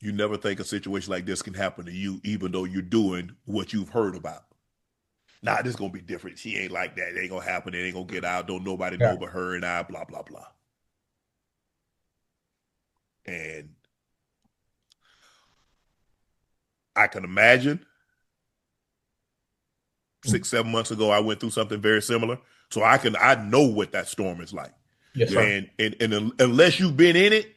You never think a situation like this can happen to you, even though you're doing what you've heard about. Nah, this is gonna be different. She ain't like that. It ain't gonna happen. It ain't gonna get out. Don't nobody Yeah. know but her and I. Blah blah blah. And I can imagine Mm. 6, 7 months ago, I went through something very similar. So I know what that storm is like. Yes, sir. And unless you've been in it,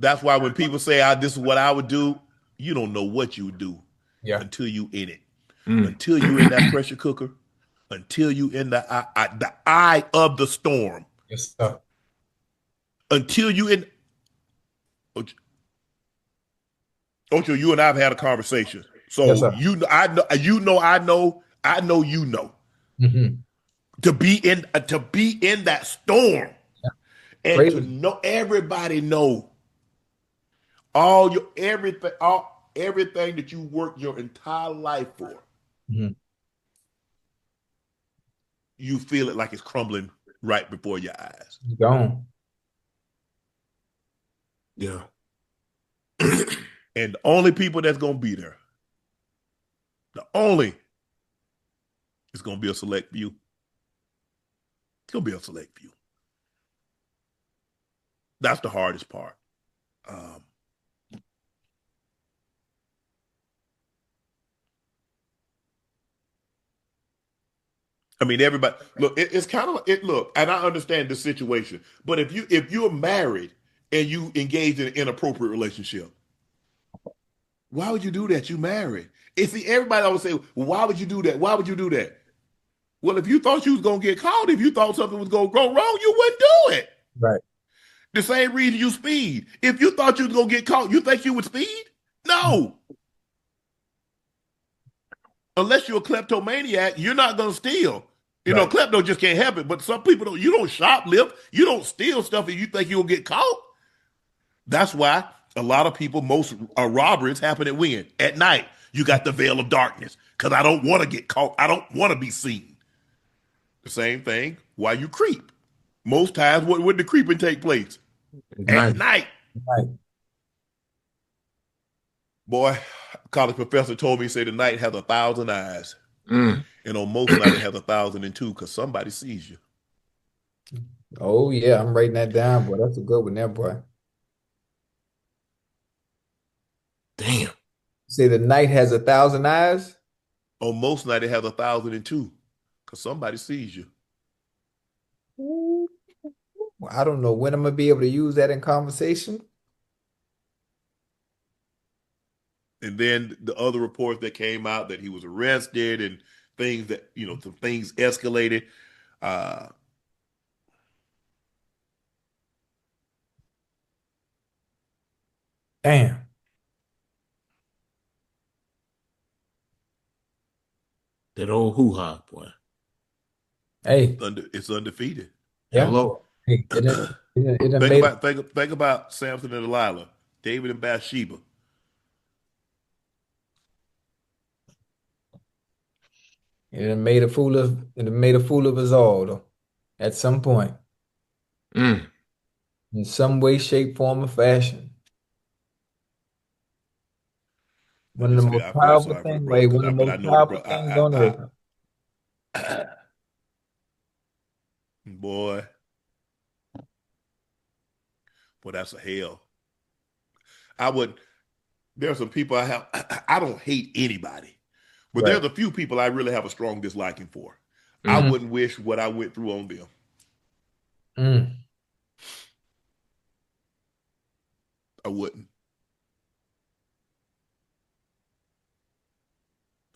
that's why when people say, this is what I would do, you don't know what you would do Yeah. until you in it. Mm. Until you in that pressure cooker, until you in the eye of the storm, Yes, sir. until you in Ocho, you and I have had a conversation. Yes, So sir. I know you know. Hmm. To be in that storm and to Crazy. know everybody know everything that you worked your entire life for, Hmm. you feel it like it's crumbling right before your eyes. Gone. Yeah. And the only people that's gonna be there, the only is gonna be a select few. It's gonna be a select few. That's the hardest part. Um, I mean, everybody look. It's kind of it. Look, and I understand the situation, but if you're married and you engage in an inappropriate relationship, why would you do that? You married. And see, everybody always say, well, "Why would you do that? Why would you do that?" Well, if you thought you was gonna get caught, if you thought something was gonna go wrong, you wouldn't do it. Right. The same reason you speed. If you thought you was gonna get caught, you think you would speed? No. Unless you're a kleptomaniac, you're not gonna steal. You know, Right. klepto just can't help it. But some people don't. You don't shoplift. You don't steal stuff, and you think you'll get caught. That's why a lot of people, most robberies happen at when at night. You got the veil of darkness because I don't want to get caught. I don't want to be seen. The same thing. Why you creep? Most times, when the creeping take place It's at nice. night. Right. Boy, college professor told me, say the night has 1,000 eyes, Mm. and on most night it has 1,002 because somebody sees you. Oh yeah, I'm writing that down, boy. That's a good one there, boy. Damn. Say the night has 1,000 eyes. On most night it has 1,002 because somebody sees you. Ooh. Well, I don't know when I'm gonna be able to use that in conversation. And then the other reports that came out that he was arrested and things that some things escalated. Uh, Damn. That old hoo-ha, boy. Hey, it's undefeated. yeah. Hello. Hey, it done think made about think about Samson and Delilah, David and Bathsheba. it done made a fool of us all though. At some point, Mm. in some way, shape, form, or fashion. I One of just the feel most I feel powerful sorry for the things, brother wait, because one of the but I most know the powerful brother. things on earth. Boy, boy, that's a hell. I would. There are some people I have. I don't hate anybody, but Right. there's a few people I really have a strong disliking for. I Mm. Mm, wouldn't wish what I went through on them. mm. I wouldn't.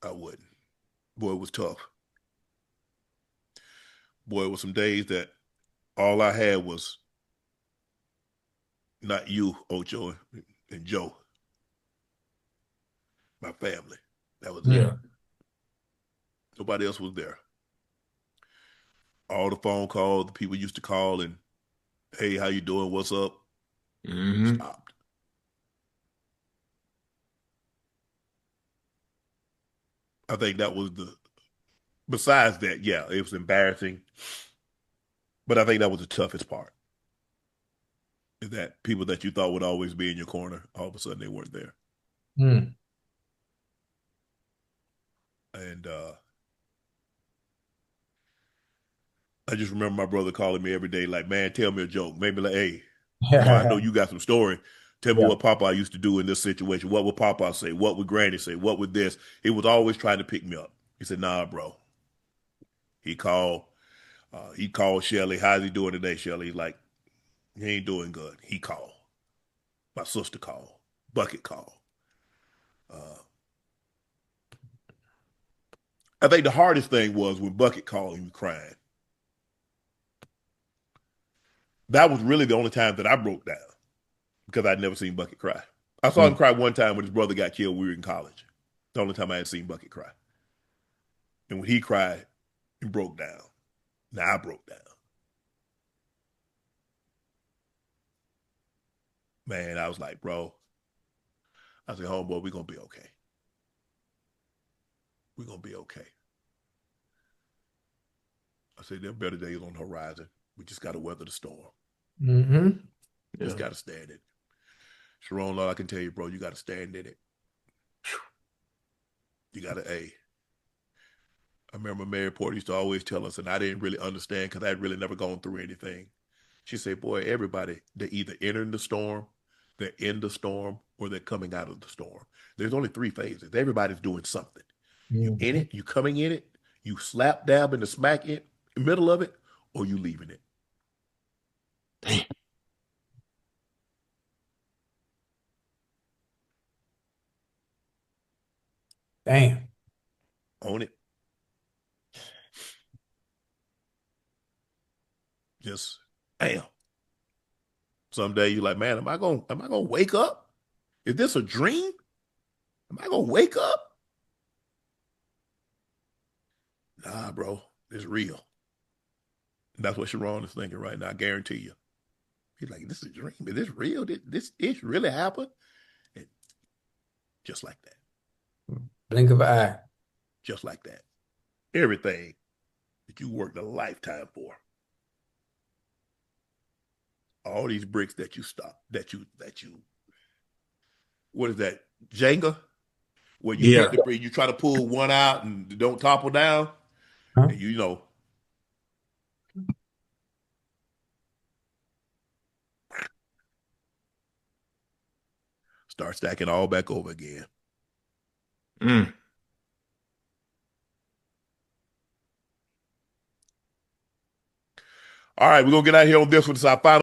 I wouldn't. Boy, it was tough. Boy, it was some days that all I had was not you, Ocho, and Joe, my family. That was it. Yeah. Mm. Nobody else was there. All the phone calls the people used to call and, hey, how you doing? What's up? Hmm. Stopped. I think that was the. Besides that, yeah, it was embarrassing, but I think that was the toughest part. Is that people that you thought would always be in your corner, all of a sudden they weren't there. Mm. And I just remember my brother calling me every day, like, man, tell me a joke. Maybe like, hey, I know you got some story. Tell me Yeah. what Papa used to do in this situation. What would Papa say? What would Granny say? What would this? He was always trying to pick me up. He said, nah, bro. He called. He called Shelly. How's he doing today, Shelly? He's like, he ain't doing good. He called. My sister called. Bucket called. Uh, I think the hardest thing was when Bucket called, he was crying. That was really the only time that I broke down because I'd never seen Bucket cry. I saw him cry one time when his brother got killed. We were in college. The only time I had seen Bucket cry. And when he cried, he broke down. Now I broke down. Man, I was like, bro. I said, homeboy, we're going to be okay. We're going to be okay. I said, there are better days on the horizon. We just got to weather the storm. Mm-hmm. Just got to stand it. Sharon, Lord, I can tell you, bro, you got to stand in it. You got to, I remember Mary Porter used to always tell us, and I didn't really understand because I had really never gone through anything. She said, boy, everybody, they're either entering the storm, they're in the storm, or they're coming out of the storm. There's only 3 phases. Everybody's doing something. You in it, you coming in it, you slap dab in the smack in the middle of it, or you leaving it. Damn. Damn. Own it. Just damn. Someday you're like, man, am I gonna wake up? Is this a dream? Am I gonna wake up? Nah, bro, it's real. And that's what Sharon is thinking right now. I guarantee you. He's like, this is a dream. Is this real? This really happened? And just like that. Blink of an eye. Just like that. Everything that you worked a lifetime for. All these bricks that you stop, that you what is that? Jenga? Where you Yeah. hit the brick, you try to pull one out and don't topple down. Huh? And you know. Start stacking all back over again. Mm. All right, we're gonna get out of here on this one. It's our final.